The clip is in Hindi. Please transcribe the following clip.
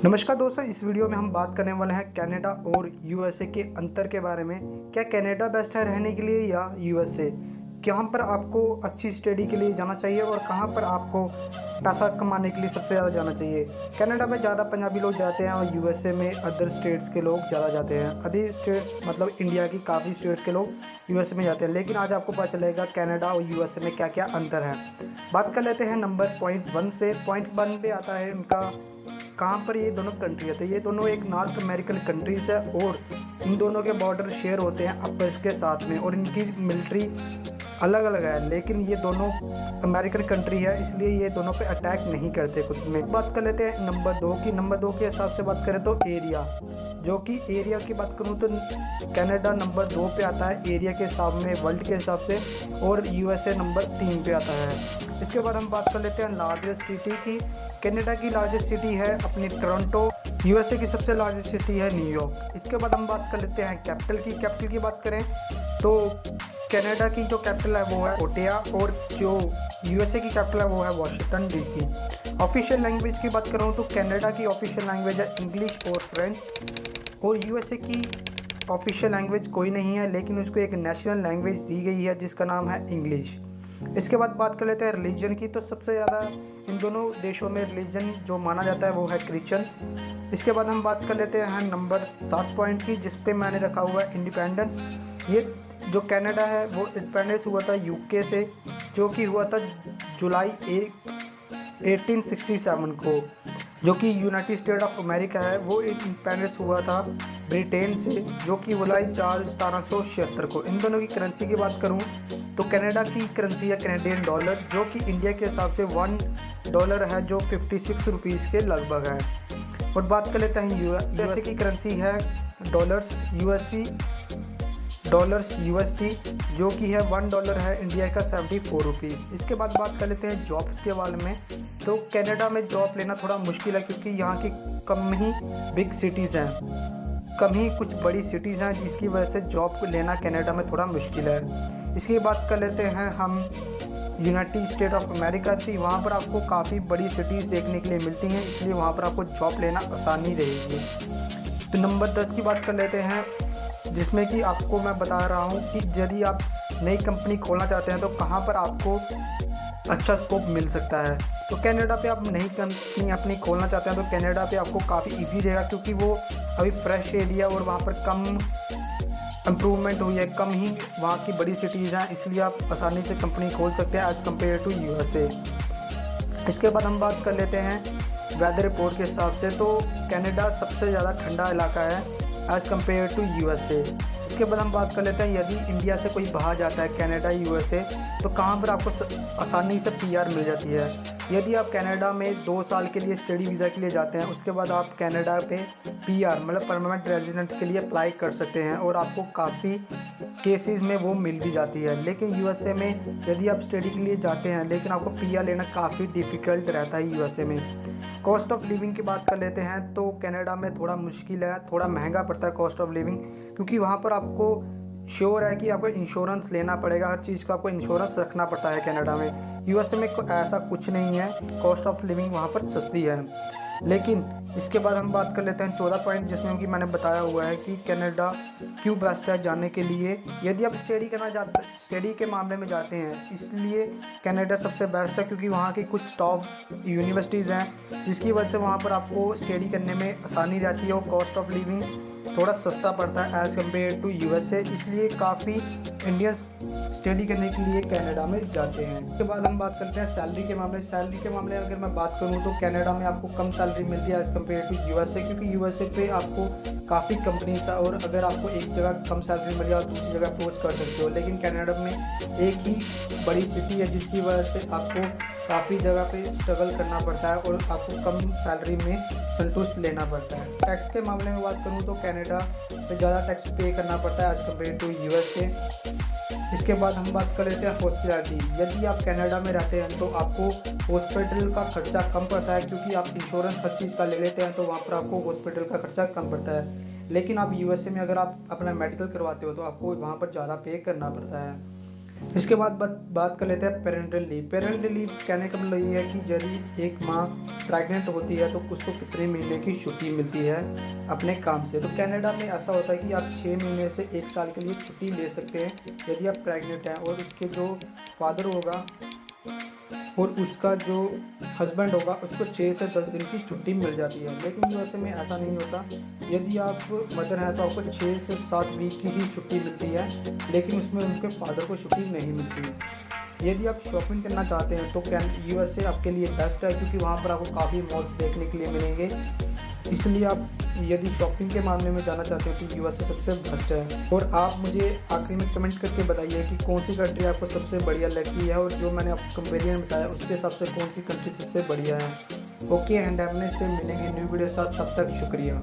नमस्कार दोस्तों, इस वीडियो में हम बात करने वाले हैं कनाडा और यूएसए के अंतर के बारे में। क्या कनाडा बेस्ट है रहने के लिए या यूएसए? कहाँ पर आपको अच्छी स्टडी के लिए जाना चाहिए और कहाँ पर आपको पैसा कमाने के लिए सबसे ज़्यादा जाना चाहिए? कनाडा में ज़्यादा पंजाबी लोग जाते हैं और यूएसए में अदर स्टेट्स के लोग ज़्यादा जाते हैं। अदर स्टेट्स मतलब इंडिया की काफ़ी स्टेट्स के लोग यूएसए में जाते हैं। लेकिन आज आपको पता चलेगा कनाडा और यूएसए में क्या क्या अंतर है। बात कर लेते हैं नंबर पॉइंट 1 से। पॉइंट 1 पे आता है इनका कहाँ पर ये दोनों कंट्री है। तो ये दोनों एक नॉर्थ अमेरिकन कंट्रीज़ है और इन दोनों के बॉर्डर शेयर होते हैं आपस के साथ में और इनकी मिलिट्री अलग अलग है। लेकिन ये दोनों अमेरिकन कंट्री है, इसलिए ये दोनों पे अटैक नहीं करते खुद में। बात कर लेते हैं नंबर 2 की। नंबर 2 के हिसाब से बात करें तो एरिया, जो कि एरिया की बात करूँ तो कनाडा नंबर 2 पे आता है एरिया के हिसाब में वर्ल्ड के हिसाब से, और यूएसए नंबर 3 पे आता है। इसके बाद हम बात कर लेते हैं लार्जेस्ट सिटी की। कनाडा की लार्जेस्ट सिटी है अपनी टोरंटो। यूएसए की सबसे लार्जेस्ट सिटी है न्यूयॉर्क। इसके बाद हम बात कर लेते हैं कैपिटल की। कैपिटल की बात करें तो कनाडा की जो कैपिटल है वो है ओटावा और जो यूएसए की कैपिटल है वो है वाशिंगटन डीसी। ऑफिशियल लैंग्वेज की बात करूँ तो कनाडा की ऑफिशियल लैंग्वेज है इंग्लिश और फ्रेंच, और यूएसए की ऑफिशियल लैंग्वेज कोई नहीं है, लेकिन उसको एक नेशनल लैंग्वेज दी गई है जिसका नाम है इंग्लिश। इसके बाद बात कर लेते हैं रिलीजन की। तो सबसे ज़्यादा इन दोनों देशों में रिलीजन जो माना जाता है वो है क्रिश्चियन। इसके बाद हम बात कर लेते हैं नंबर 7 पॉइंट की, जिस पे मैंने रखा हुआ है इंडिपेंडेंस। ये जो कनाडा है वो इंडिपेंडेंस हुआ था यूके से, जो कि हुआ था जुलाई 1867 को। जो कि यूनाइटेड स्टेट ऑफ अमेरिका है वो इंडिपेंडेंस हुआ था ब्रिटेन से, जो कि जुलाई 4 1776 को। इन दोनों की करेंसी की बात करूं तो कनाडा की करेंसी है कैनेडियन डॉलर, जो कि इंडिया के हिसाब से $1 है, जो 56 रुपीज़ के लगभग है। और बात कर लेते हैं यूएसए की करेंसी है डॉलर्स यूएसडी, जो कि है $1 है इंडिया का 74 रुपीज़। इसके बाद बात कर लेते हैं जॉब्स के बारे में। तो कनाडा में जॉब लेना थोड़ा मुश्किल है, क्योंकि यहाँ की कम ही बिग सिटीज़ हैं, कम ही कुछ बड़ी सिटीज़ हैं, जिसकी वजह से जॉब को लेना कनाडा में थोड़ा मुश्किल है। इसकी बात कर लेते हैं हम यूनाइटेड स्टेट ऑफ अमेरिका की। वहाँ पर आपको काफ़ी बड़ी सिटीज़ देखने के लिए मिलती हैं, इसलिए वहाँ पर आपको जॉब लेना आसानी रहेगी। तो नंबर 10 की बात कर लेते हैं, जिसमें कि आपको मैं बता रहा हूँ कि यदि आप नई कंपनी खोलना चाहते हैं तो कहाँ पर आपको अच्छा स्कोप मिल सकता है। तो कनाडा पे आप नई कंपनी अपनी खोलना चाहते हैं तो कनाडा पे आपको काफ़ी इजी रहेगा, क्योंकि वो अभी फ्रेश एरिया और वहाँ पर कम इम्प्रूवमेंट हुई है, कम ही वहाँ की बड़ी सिटीज़ हैं, इसलिए आप आसानी से कंपनी खोल सकते हैं एज़ कम्पेयर टू यूएसए। इसके बाद हम बात कर लेते हैं वेदर रिपोर्ट के हिसाब से। तो कनाडा सबसे ज़्यादा ठंडा इलाका है एज़ कम्पेयर टू यूएसए। इसके बाद हम बात कर लेते हैं यदि इंडिया से कोई बाहर जाता है कनाडा यूएसए तो कहाँ पर आपको आसानी से पीआर मिल जाती है। यदि आप कनाडा में 2 साल के लिए स्टडी वीज़ा के लिए जाते हैं, उसके बाद आप कनाडा पे पीआर मतलब परमानेंट रेजिडेंट के लिए अप्लाई कर सकते हैं, और आपको काफ़ी केसेस में वो मिल भी जाती है। लेकिन यूएसए में यदि आप स्टडी के लिए जाते हैं लेकिन आपको पीआर लेना काफ़ी डिफ़िकल्ट रहता है यूएसए में। कॉस्ट ऑफ लिविंग की बात कर लेते हैं तो कनाडा में थोड़ा मुश्किल है, थोड़ा महंगा पड़ता है कॉस्ट ऑफ लिविंग, क्योंकि वहाँ पर आपको श्योर है कि आपको इंश्योरेंस लेना पड़ेगा, हर चीज़ का आपको इंश्योरेंस रखना पड़ता है कनाडा में। यूएसए में ऐसा कुछ नहीं है, कॉस्ट ऑफ लिविंग वहाँ पर सस्ती है। लेकिन इसके बाद हम बात कर लेते हैं 14 पॉइंट, जिसमें कि मैंने बताया हुआ है कि कनाडा क्यों बेस्ट है जाने के लिए। यदि आप स्टडी के मामले में जाते हैं, इसलिए कनाडा सबसे बेस्ट है, क्योंकि वहाँ की कुछ टॉप यूनिवर्सिटीज़ हैं, जिसकी वजह से वहाँ पर आपको स्टडी करने में आसानी रहती है और कॉस्ट ऑफ लिविंग थोड़ा सस्ता पड़ता है एज़ कम्पेयर टू यूएसए, इसलिए काफ़ी इंडियंस स्टडी करने के लिए कनाडा में जाते हैं। उसके बाद हम बात करते हैं सैलरी के मामले। में अगर मैं बात करूं तो कनाडा में आपको कम सैलरी मिलती है एज़ कम्पेयर टू यूएसए, क्योंकि यूएसए पे आपको काफ़ी कंपनीज है, और अगर आपको एक जगह कम सैलरी मिल जाए दूसरी जगह अप्रोच कर सकते हो। लेकिन कनाडा में एक ही बड़ी सिटी है, जिसकी वजह से आपको काफ़ी जगह पे स्ट्रगल करना पड़ता है और आपको कम सैलरी में संतुष्ट लेना पड़ता है। टैक्स के मामले में बात करूँ तो कनाडा में ज़्यादा टैक्स पे करना पड़ता है एज़ कम्पेयर टू यूएसए। इसके बाद हम बात कर लेते हैं हॉस्पिटलिटी। यदि आप कनाडा में रहते हैं तो आपको हॉस्पिटल का खर्चा कम पड़ता है, क्योंकि आप इंश्योरेंस हर चीज़ का ले लेते हैं, तो वहाँ पर आपको हॉस्पिटल का खर्चा कम पड़ता है। लेकिन आप यूएसए में अगर आप अपना मेडिकल करवाते हो तो आपको वहाँ पर ज़्यादा पे करना पड़ता है। इसके बाद बात कर लेते हैं पेरेंटल लीव। पेरेंटल लीव कहने का मतलब ये है कि यदि एक माँ प्रेग्नेंट होती है तो उसको कितने महीने की छुट्टी मिलती है अपने काम से। तो कनाडा में ऐसा होता है कि आप 6 महीने से 1 साल के लिए छुट्टी ले सकते हैं यदि आप प्रेग्नेंट हैं और उसके जो फादर होगा और उसका जो हस्बैंड होगा उसको 6 से 10 दिन की छुट्टी मिल जाती है। लेकिन यूएसए में ऐसा नहीं होता। यदि आप मदर हैं तो आपको 6 से 7 वीक की ही छुट्टी मिलती है, लेकिन उसमें उनके फादर को छुट्टी नहीं मिलती है। यदि आप शॉपिंग करना चाहते हैं तो यूएसए आपके लिए बेस्ट है, क्योंकि वहाँ पर आपको काफ़ी मॉल्स देखने के लिए मिलेंगे। इसलिए आप यदि शॉपिंग के मामले में जाना चाहते हो तो यूएसए सबसे बेस्ट है। और आप मुझे आखिरी में कमेंट करके बताइए कि कौन सी कंट्री आपको सबसे बढ़िया लगती है, और जो मैंने आपको कंपेरिजन बताया उसके हिसाब से कौन सी कंट्री सबसे बढ़िया है। ओके, एंड हमने से मिलेंगे न्यू वीडियो साथ, तब तक शुक्रिया।